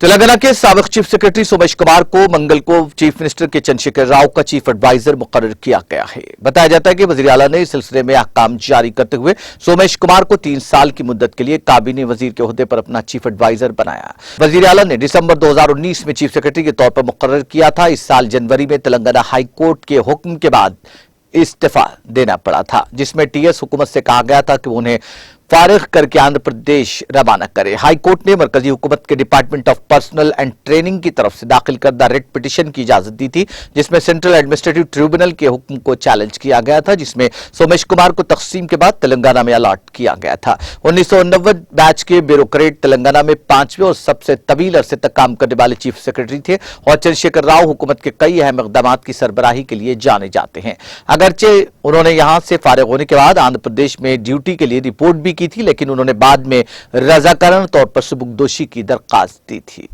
तेलंगाना के साबिक chief secretary Somesh Kumar को मंगल को चीफ मिनिस्टर के चंद्रशेखर राव का चीफ एडवाइजर मुकर्रर किया गया है। बताया जाता है कि वजीर आला ने इस सिलसिले में अहकाम जारी करते हुए सोमेश कुमार को 3 साल की मुद्दत के लिए काबीना वजीर के ओहदे पर अपना चीफ एडवाइजर बनाया। वजीर आला ने दिसंबर 2019 में चीफ सेक्रेटरी के तौर पर मुकर्रर किया था। इस साल जनवरी में तेलंगाना हाई कोर्ट के हुक्म के बाद इस्तीफा देना पड़ा था, जिसमें टीएस हुकूमत से कहा गया था कि उन्हें फारिग करके आंध्र प्रदेश रवाना करे। हाई कोर्ट ने मरकजी हुकूमत के department of personal and training की तरफ से दाखिल करदा रिट पिटीशन की इजाजत दी थी, जिसमें सेंट्रल एडमिनिस्ट्रेटिव ट्रिब्यूनल के हुक्म को चैलेंज किया गया था, जिसमें सोमेश कुमार को तकसीम के बाद तेलंगाना में अलॉट किया गया था। 1990 बैच के ब्यूरोक्रेट तेलंगाना में 5वें और सबसे तवील अरसे तक काम करने वाले चीफ सेक्रेटरी थे और चंद्रशेखर राव हुकूमत के कई अहम इक़दाम की सरबराही के लिए जाने जाते हैं। अगरचे उन्होंने यहां से फारिग होने के बाद आंध्र प्रदेश में ड्यूटी के लिए रिपोर्ट भी की थी, लेकिन उन्होंने बाद में रजाकाराना तौर पर सबूकदोशी की दरख्वास्त दी थी।